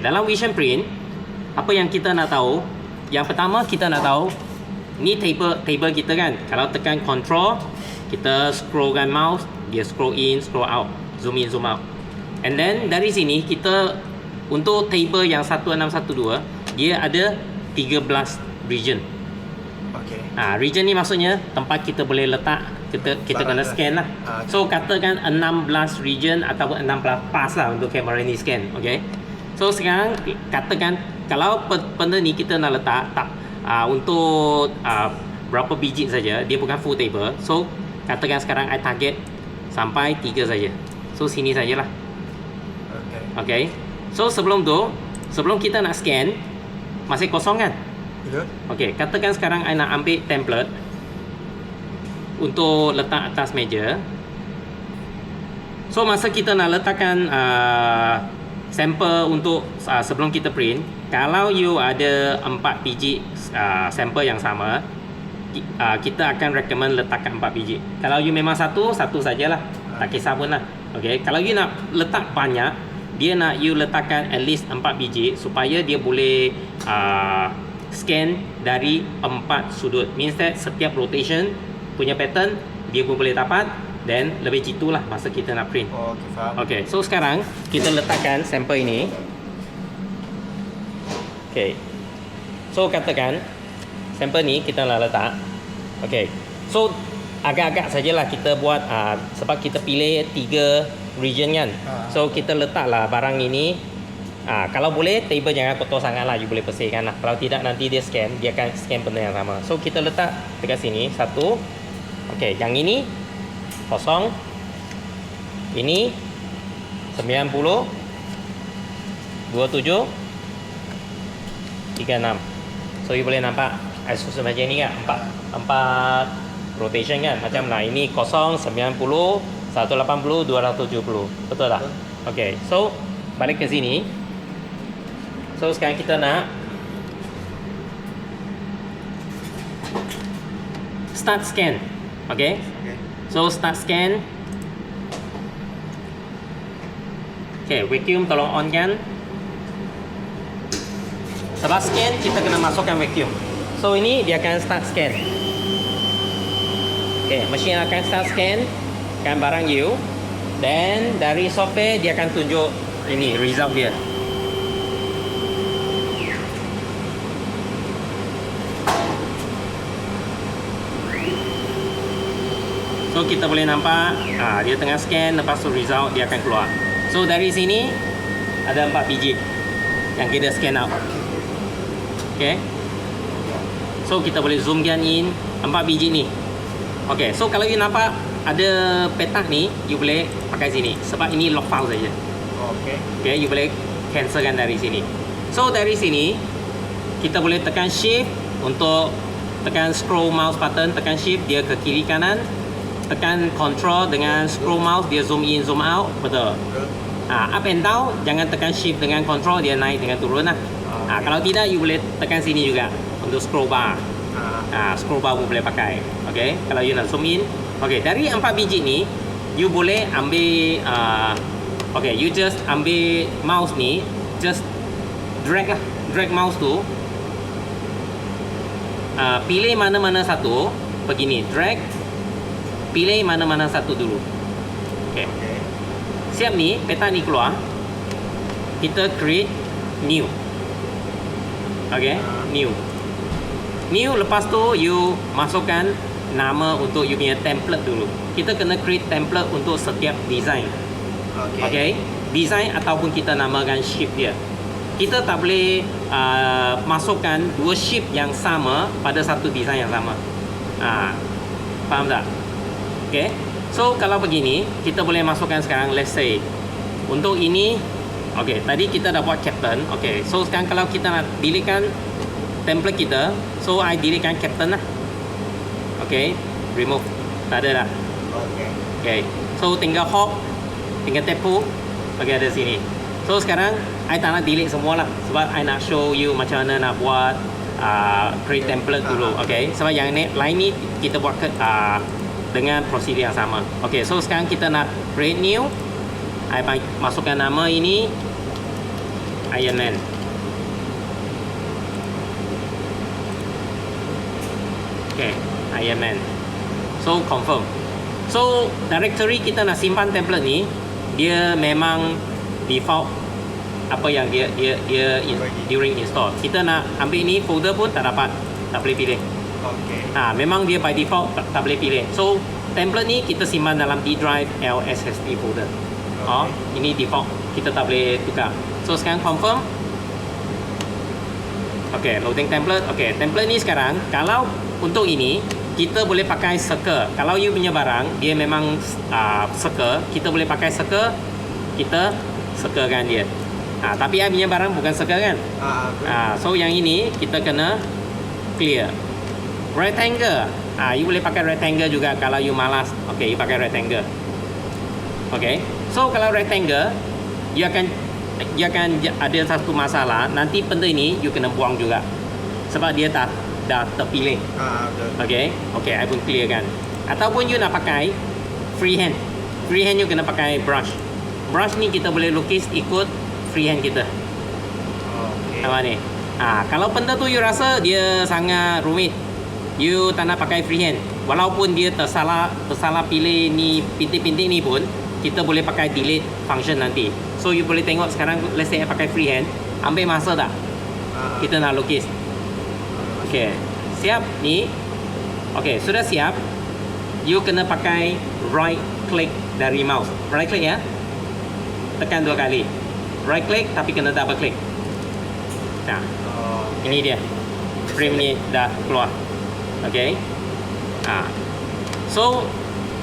Dalam Vision Print, apa yang kita nak tahu? Yang pertama kita nak tahu ni table kita kan. Kalau tekan control, kita scrollkan mouse, dia scroll in, scroll out, zoom in, zoom out. And then dari sini kita untuk table yang 1612, dia ada 13 region. Okey. Region ni maksudnya tempat kita boleh letak, kita kena scan lah. So katakan 16 region ataupun 16 pass lah untuk kamera ni scan. Okay. So sekarang katakan kalau benda ni kita nak letak untuk berapa biji saja, dia bukan full table. So katakan sekarang I target sampai 3 saja. So sini sajalah. Okay. So sebelum kita nak scan masih kosong kan? Ya. Okay, katakan sekarang I nak ambil template untuk letak atas meja. So masa kita nak letakkan sampel untuk sebelum kita print, kalau you ada 4 biji sampel yang sama, kita akan recommend letakkan 4 biji. Kalau you memang satu sajalah, tak kisah pun lah. Okay. Kalau you nak letak banyak, dia nak you letakkan at least 4 biji supaya dia boleh scan dari 4 sudut. Means that setiap rotation punya pattern dia pun boleh dapat. Dan lebih jitu lah masa kita nak print. Okey, faham. Okay, so sekarang kita letakkan sampel ini. Okay, so katakan sampel ni kita nak letak. Okay, so agak-agak sajalah kita buat sebab kita pilih 3 region kan. So kita letaklah barang ini. Kalau boleh table jangan kotor sangat lah, you boleh bersihkan lah. Kalau tidak nanti dia akan scan benda yang sama. So kita letak dekat sini satu. Okay, yang ini kosong, ini 90, 27, 36. So you boleh nampak susun macam ni kan, 4 rotation kan, macam lah. Ini kosong, 90, 180, 270. Betul tak? Okay, so balik ke sini. So sekarang kita nak start scan. Okay. So start scan. Okay, vacuum tolong on kan. Setelah scan kita kena masukkan vacuum. So ini dia akan start scan. Okay, mesin akan start scan kan barang you. Dan dari software dia akan tunjuk ini result dia. So kita boleh nampak dia tengah scan, lepas tu result dia akan keluar. So dari sini ada 4 biji yang kita scan out. Okay. So kita boleh zoomkan in 4 biji ni. Okay, so kalau you nampak ada petak ni, you boleh pakai sini sebab ini log file saja. Okey. Okay, you boleh cancelkan dari sini. So dari sini kita boleh tekan shift untuk tekan scroll mouse button, tekan shift dia ke kiri kanan. Tekan control dengan scroll mouse dia zoom in, zoom out. Betul. Up and down jangan tekan shift dengan control, dia naik dengan turun lah. Kalau tidak you boleh tekan sini juga untuk scroll bar. Scroll bar pun boleh pakai. Okay, kalau you nak zoom in. Okay, dari 4 biji ni you boleh ambil okay, you just ambil mouse ni, just drag lah, drag mouse tu, pilih mana-mana satu. Begini, drag, pilih mana-mana satu dulu. Okay. Siap ni, peta ni keluar. Kita create new. Okay, new. New, lepas tu you masukkan nama untuk you punya template dulu. Kita kena create template untuk setiap design. Okay. Design ataupun kita namakan shape dia. Kita tak boleh masukkan 2 shape yang sama pada satu design yang sama. Faham tak? Okay. So kalau begini kita boleh masukkan sekarang, let's say untuk ini. Okay, tadi kita dah buat captain. Okay, so sekarang kalau kita nak deletekan template kita, so I deletekan captain lah. Okay, remove, tak ada dah. Okay, so tinggal hop, tinggal tepu. Okay, ada sini. So sekarang I tak nak delete semua lah sebab I nak show you macam mana nak buat create template dulu. Okay, sebab yang lain ni kita buat dengan prosedur yang sama. Okay, so sekarang kita nak create new. I masukkan nama ini. Iron Man. Okay, Iron Man. So confirm. So directory kita nak simpan template ni, dia memang default apa yang dia during install. Kita nak ambil ni folder pun tak dapat, tak boleh pilih. Okay. Memang dia by default tak boleh pilih. So template ni kita simpan dalam D drive LSSD folder. Ini default, kita tak boleh tukar. So sekarang confirm. Okay, loading template. Okay, template ni sekarang kalau untuk ini kita boleh pakai circle. Kalau you punya barang dia memang circle, kita boleh pakai circle, kita circlekan dia. Tapi I punya barang bukan circle kan? So yang ini kita kena clear. Rectangle. You boleh pakai rectangle juga kalau you malas. Okay, you pakai rectangle. Okay. So kalau rectangle, you akan ada satu masalah. Nanti benda ini you kena buang juga. Sebab dia dah terpilih. Okay. Okay, I pun clear kan. Ataupun you nak pakai freehand. Freehand you kena pakai brush. Brush ni kita boleh lukis ikut freehand kita. Apa ni? Kalau benda tu you rasa dia sangat rumit, you tak nak pakai freehand. Walaupun dia tersalah pilih ni pintik-pintik ni pun, kita boleh pakai delete function nanti. So you boleh tengok sekarang, let's say I pakai freehand, ambil masa tak? Kita nak lukis. Okay, siap ni. Okay, sudah siap. You kena pakai right click dari mouse. Right click ya. Tekan 2 kali. Right click tapi kena double click. Nah, ini dia. Frame ni dah keluar. Okay. So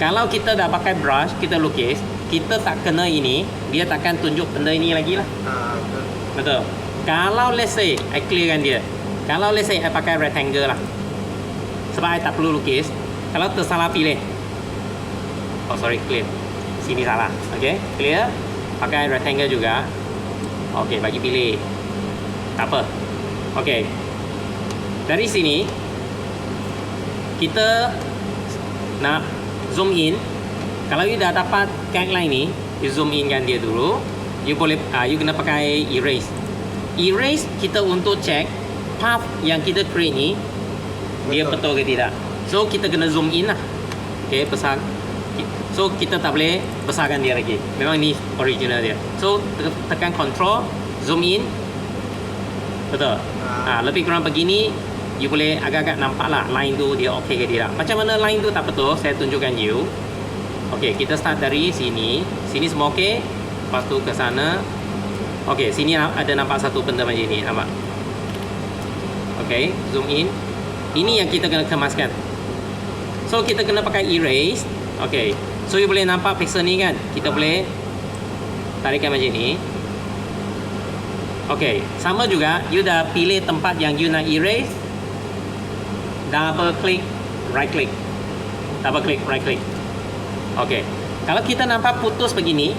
kalau kita dah pakai brush, kita lukis, kita tak kena ini, dia takkan tunjuk benda ini lagi lah. Betul. Kalau let's say I clearkan dia, kalau let's say I pakai rectangle lah, sebab I tak perlu lukis. Kalau tersalah pilih, clear, sini salah. Okay, clear. Pakai rectangle juga. Okay, bagi pilih, tak apa. Okay, dari sini kita nak zoom in. Kalau you dah dapat guideline ni, you zoom in kan dia dulu. You boleh you kena pakai erase. Erase kita untuk check path yang kita create ni dia betul ke tidak. So kita kena zoom in lah. Okay, besar. So kita tak boleh besarkan dia lagi. Memang ni original dia. So tekan control, zoom in. Betul. Lebih kurang begini. You boleh agak-agak nampak lah line tu dia okey ke tidak. Macam mana line tu tak betul, saya tunjukkan you. Okey, kita start dari sini. Sini semua okey. Lepas tu ke sana. Okey, sini ada nampak satu benda macam ni, nampak? Okey, zoom in. Ini yang kita kena kemaskan. So kita kena pakai erase. Okey. So you boleh nampak pixel ni kan? Kita boleh tarikkan macam ni. Okey, sama juga you dah pilih tempat yang you nak erase. Double click, right click. Double click, right click. Okey. Kalau kita nampak putus begini,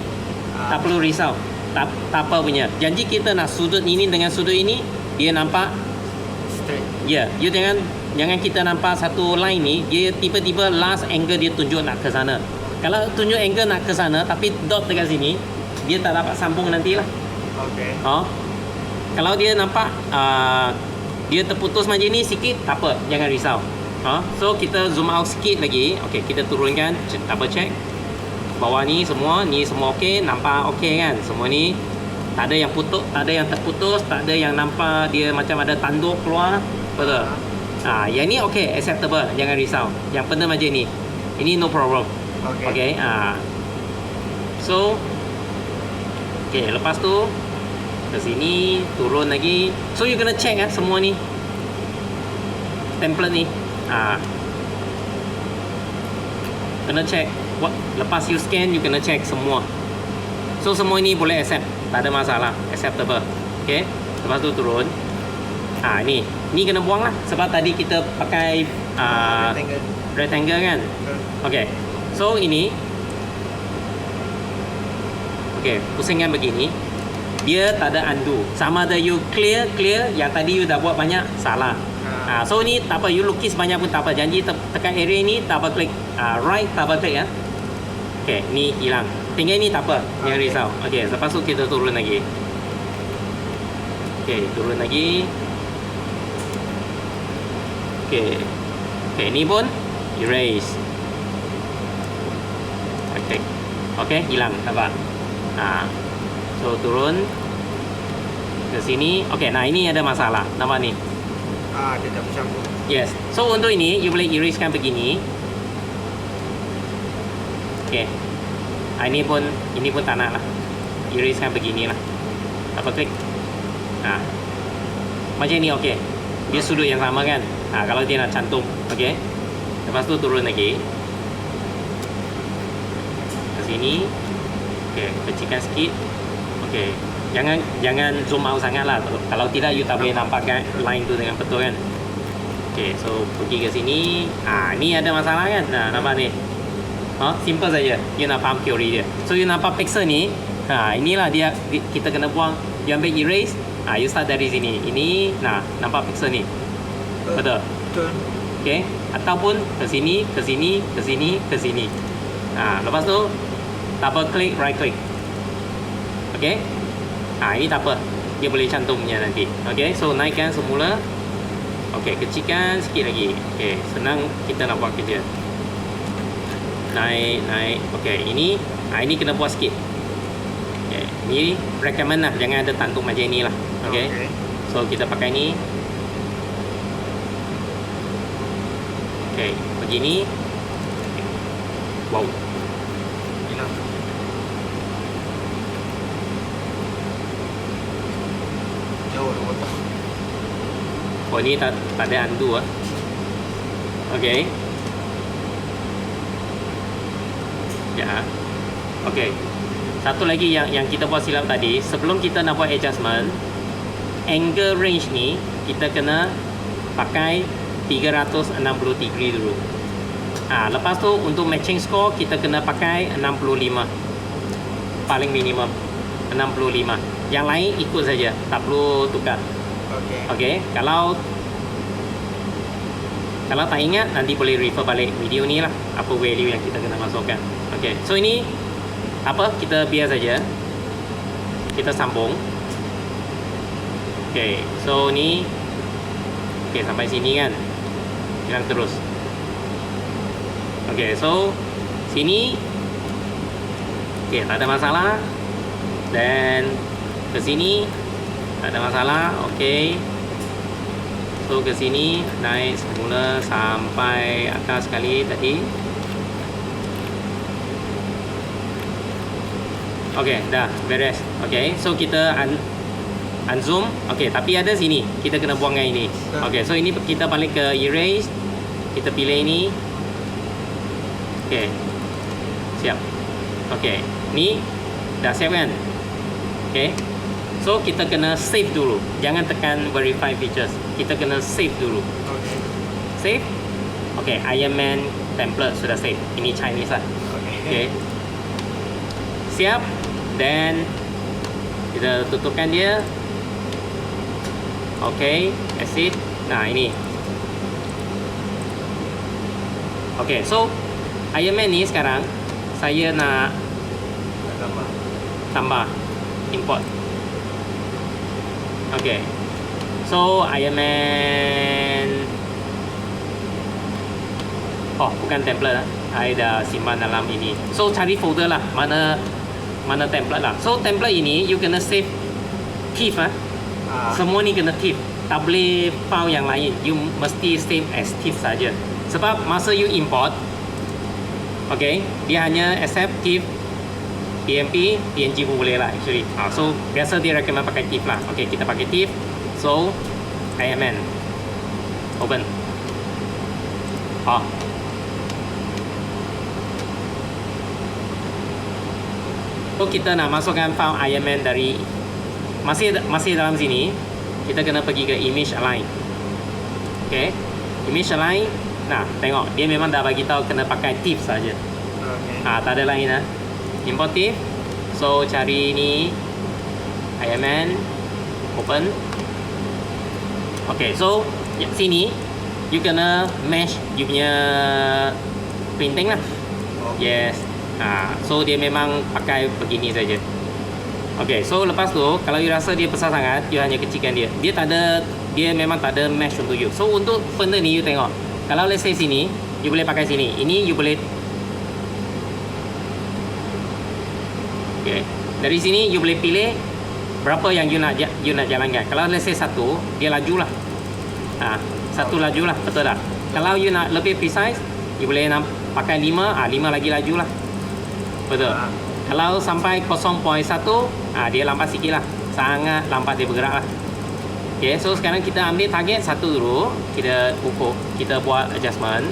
tak perlu risau. Tak apa punya. Janji kita nak sudut ini dengan sudut ini, dia nampak Straight. ya. You jangan kita nampak satu line ni, dia tiba-tiba last angle dia tunjuk nak ke sana. Kalau tunjuk angle nak ke sana tapi dot dekat sini, dia tak dapat sambung nantilah. Okay. Kalau dia nampak dia terputus macam ni sikit, tak apa, jangan risau. So kita zoom out sikit lagi. Okey, kita turunkan, double check. Bawah ni semua okey, nampak okey kan? Semua ni tak ada yang putus, tak ada yang terputus, tak ada yang nampak dia macam ada tanduk keluar. Betul. Yang ni okey, acceptable, jangan risau. Yang benda macam ni, ini no problem. Okey. So okey, lepas tu ke sini, turun lagi. So you kena check semua ni template ni. Kena check. Lepas you scan, you kena check semua. So semua ni boleh accept, tak ada masalah, acceptable. Okay. Lepas tu turun. Ni kena buang lah. Sebab tadi kita pakai rectangle kan. Okay. So ini, okay, pusingkan begini. Dia tak ada undo. Sama ada you clear, yang tadi you dah buat banyak, salah. So ni tak apa, you lukis banyak pun tak apa. Janji tekan area ni, double click, right, double click ya. Okay, ni hilang. Tinggal ni tak apa, jangan risau. Okay, lepas tu kita turun lagi. Okey, turun lagi. Okey. Okey, ni pun erase. Okey. Okey, hilang nampak. So turun ke sini. Okey, nah ini ada masalah. Nampak ni. Dia tak bercampur. Yes. So untuk ini you boleh erasekan begini. Okey. Ini pun tak nak lah. Erasekan begini lah. Apa klik. Macam ni okey. Dia sudut yang sama kan. Kalau dia nak cantum, okey. Lepas tu turun lagi. Ke sini. Okey, kecilkan sikit. Okey. Jangan zoom out sangat lah. Kalau tidak you tak boleh nampak kan line tu dengan betul kan. Okey, so pergi ke sini. Ni ada masalah kan. Nampak ni. Simple saja. You nak faham teori dia. So you nampak pixel ni. Inilah dia kita kena buang. You ambil erase. You start dari sini. Ini, nampak pixel ni. Betul? Betul. Okey. Ataupun ke sini, ke sini, ke sini, ke sini. Lepas tu double click, right click. Okey. Ini tak apa. Dia boleh cantumnya nanti. Okey. So naikkan semula. Okey, kecilkan sikit lagi. Okey, senang kita nak buat kerja. Naik. Okey, ini kena buat sikit. Okey, ni recommend lah, jangan ada tantum macam ni lah. Okey. So kita pakai ni. Okey, begini. Wow. Hilang. Jauh dah kotak. Oh, ni tak ada undo ah. Okey. Ya. Okey. Satu lagi yang kita buat silap tadi, sebelum kita nak buat adjustment, angle range ni kita kena pakai 360 degree dulu. Lepas tu untuk matching score kita kena pakai 65. Paling minimum 65. Yang lain ikut saja, tak perlu tukar. Okey, kalau tak ingat nanti boleh refer balik video ni lah, apa value yang kita kena masukkan. Okey, so ini apa, kita biar saja. Kita sambung. Okey, so ni okey sampai sini kan. Hilang terus. Okey, so sini okey, tak ada masalah. Dan ke sini tak ada masalah. Okey. So ke sini naik semula sampai atas sekali tadi. Okey, dah beres. Okey, so kita unzoom. Okey, tapi ada sini. Kita kena buangkan ini. Okey, so ini kita balik ke erase. Kita pilih ini. Okey. Siap. Okey, ni dah siap kan? Okey. So kita kena save dulu. Jangan tekan verify features. Kita kena save dulu. Save. Okey, Iron Man template sudah save. Ini Chinese lah. Okey. Siap. Dan kita tutupkan dia. Okey, exit. Nah, ini. Okey, so Iron Man ni sekarang saya nak tambah import. Okey. So Iron Man. Oh, bukan template lah. Saya dah simpan dalam ini. So cari folder lah. Mana template lah. So template ini you kena save TIFF ah. Semua ni kena TIFF. Tak boleh file yang lain. You mesti save as TIFF saja. Sebab masa you import, okay, dia hanya accept TIFF, PNG, PNG pun boleh lah actually. So biasa dia recommend pakai TIFF lah. Okay, kita pakai TIFF. So Iron Man open. So kita nak masukkan file Iron Man dari masih dalam sini. Kita kena pergi ke image align. Okay, image align. Nah, tengok dia memang dah bagi tahu kena pakai TIFF saja. Tak ada lain lah. Import TIFF. So cari ni Iron Man, open. Okay, so sini you kena mesh you punya printing lah. Yes. So dia memang pakai begini saja. Okay, so lepas tu kalau you rasa dia besar sangat, you hanya kecilkan dia. Dia memang tak ada mesh untuk you. So untuk benda ni you tengok. Kalau let's say sini, you boleh pakai sini. Ini you boleh. Okay. Dari sini you boleh pilih berapa yang you nak jalankan. Kalau let's say satu, dia laju lah. Satu laju lah, betul tak? Kalau you nak lebih precise, you boleh pakai 5, 5 lagi laju lah. Betul. Kalau sampai 0.1, dia lambat sikit lah. Sangat lambat dia bergerak lah. Okay, so sekarang kita ambil target satu dulu. Kita ukur, kita buat adjustment.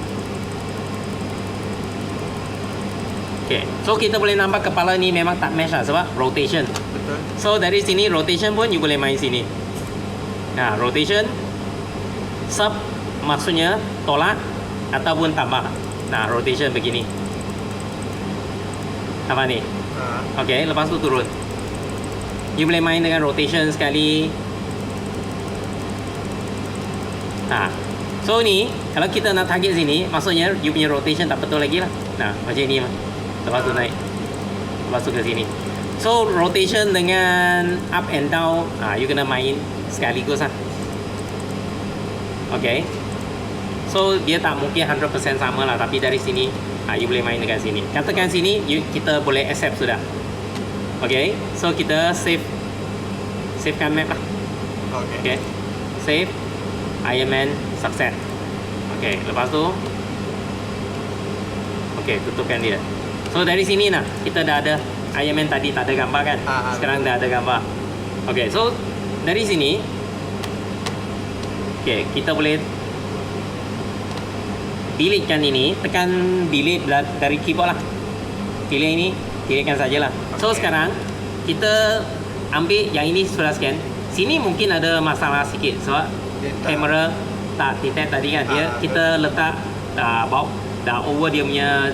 Okay, so kita boleh nampak kepala ni memang tak mesh lah sebab rotation. Betul. So dari sini rotation pun you boleh main sini. Rotation sub maksudnya tolak ataupun tambah. Rotation begini. Apa ni? Okay, lepas tu turun. You boleh main dengan rotation sekali. So ni kalau kita nak target sini, maksudnya you punya rotation tak betul lagi lah. Macam ni mah. Lepas tu naik. Lepas tu ke sini. So rotation dengan up and down, you kena main sekaligus lah. Okay. So dia tak mungkin 100% sama lah, tapi dari sini you boleh main dengan sini. Katakan sini kita boleh accept sudah. Okay. So kita savekan map lah. Okay. Save. Ironman success. Okay. Lepas tu okay, tutupkan dia. So dari sini kita dah ada Ironman tadi tak ada gambar kan? Sekarang dah ada gambar. Okay. So dari sini okay, kita boleh delete kan ini, tekan delete dari keyboard lah. Pilih ini, deletekan sajalah. So sekarang kita ambil yang ini sudah scan. Sini mungkin ada masalah sikit sebab kamera tak detect tadi kan. Kita letak dah over dia punya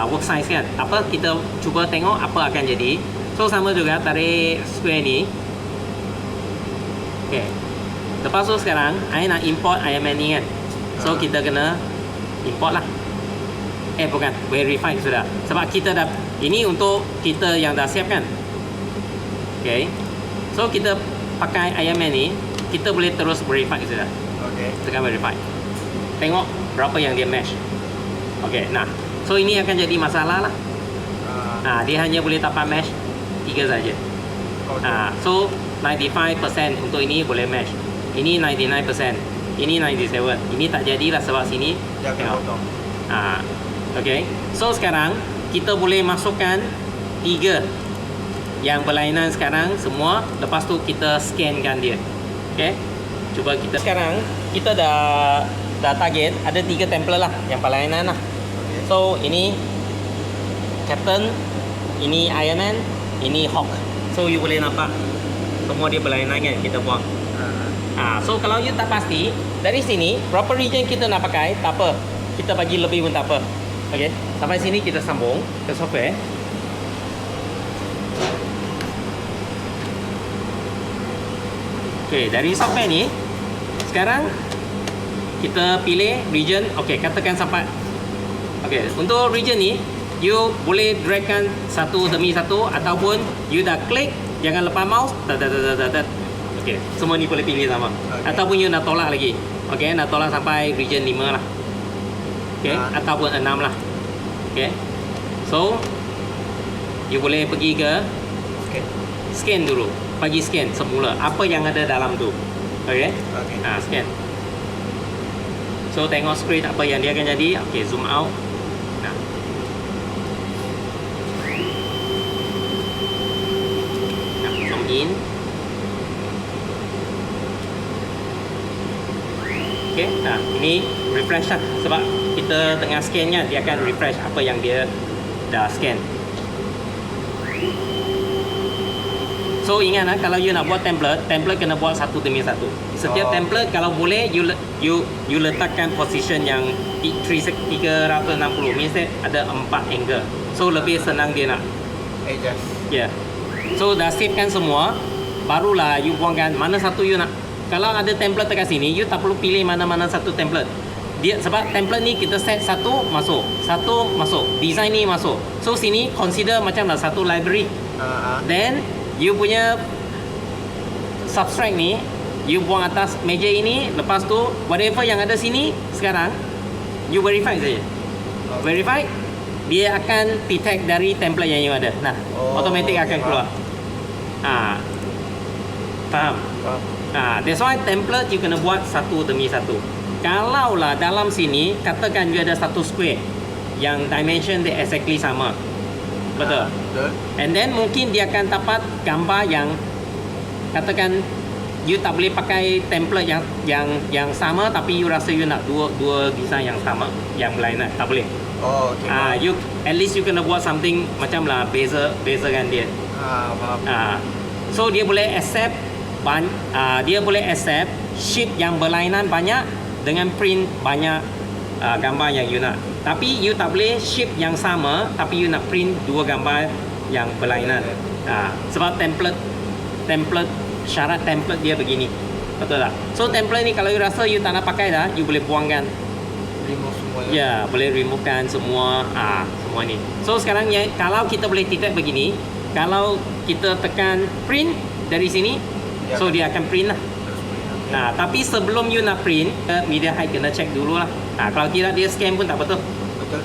work size kan. Kita cuba tengok apa akan jadi. So sama juga tarik square ni. Okay. Lepas tu sekarang I nak import Ironman ni kan. So kita kena import lah. Bukan, verify sudah. Sebab kita dah, ini untuk kita yang dah siap kan. Okay. So kita pakai Ironman ni, kita boleh terus verify sudah. Okay. Tekan verify. Tengok berapa yang dia mesh. Okay, so ini akan jadi masalah lah. Dia hanya boleh dapat mesh 3 saja. So 95% untuk ini boleh mesh. Ini 99%. Ini 97. Ini tak jadilah sebab sini dia akan potong. Okay. So sekarang kita boleh masukkan 3 yang berlainan sekarang semua. Lepas tu kita scankan dia. Okay. Cuba kita sekarang kita dah target ada 3 template lah yang berlainan lah. So ini Captain, ini Ironman, ini Hawk. So you boleh nampak semua dia berlainan kan kita buat. So kalau you tak pasti dari sini berapa region kita nak pakai, tak apa, kita bagi lebih pun tak apa. Okay, sampai sini kita sambung ke software. Okay, dari software ni sekarang kita pilih region. Okay, katakan sampai. Okay, untuk region ni you boleh dragkan satu demi satu ataupun you dah klik, jangan lepas mouse. Okay, semua ni boleh pilih sama. Ataupun you nak tolak lagi. Okay, nak tolak sampai region 5 lah. Okay, ataupun 6 lah. Okay. So you boleh pergi ke scan dulu. Bagi scan semula apa yang ada dalam tu. Okay. Scan. So tengok screen apa yang dia akan jadi. Okay, zoom out. Zoom in. Okay, ini refresh lah sebab kita tengah scan kan, dia akan refresh apa yang dia dah scan. So ingat kalau you nak buat template kena buat satu demi satu. Setiap template kalau boleh you letakkan position yang 360 means ada 4 angle. So lebih senang dia nak Adjust. Yeah. So dah save kan semua, barulah you buangkan mana satu you nak. Kalau ada template dekat sini, you tak perlu pilih mana-mana satu template. Dia sebab template ni kita set satu masuk, design ni masuk. So sini consider macam lah satu library. Then you punya subtract ni, you buang atas meja ini, lepas tu whatever yang ada sini sekarang, you verify saja. Verify, dia akan detect dari template yang you ada. Nah, automatic akan keluar. Faham? That's why template you kena buat satu demi satu. Kalau lah dalam sini, katakan you ada satu square yang dimension dia exactly sama. Betul? Betul. And then mungkin dia akan dapat gambar yang katakan you tak boleh pakai template yang sama, tapi you rasa you nak dua design yang sama, yang berlainan, tak boleh. Oh, okey. You at least you kena buat something macam lah bezakan dia. Faham. So dia boleh accept sheet yang berlainan banyak dengan print banyak gambar yang you nak. Tapi you tak boleh sheet yang sama tapi you nak print dua gambar yang berlainan. Sebab syarat template dia begini. Betul tak? So template ni kalau you rasa you tak nak pakai dah, you boleh buangkan. Remove semua. Ya, boleh removekan semua semua ni. So sekarang ya, kalau kita boleh detect begini, kalau kita tekan print dari sini, so dia akan print lah. Tapi sebelum you nak print, media height kena check dulu lah. Kalau tidak dia scan pun tak betul. Betul.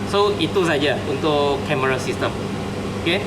So itu saja untuk camera system. Okay.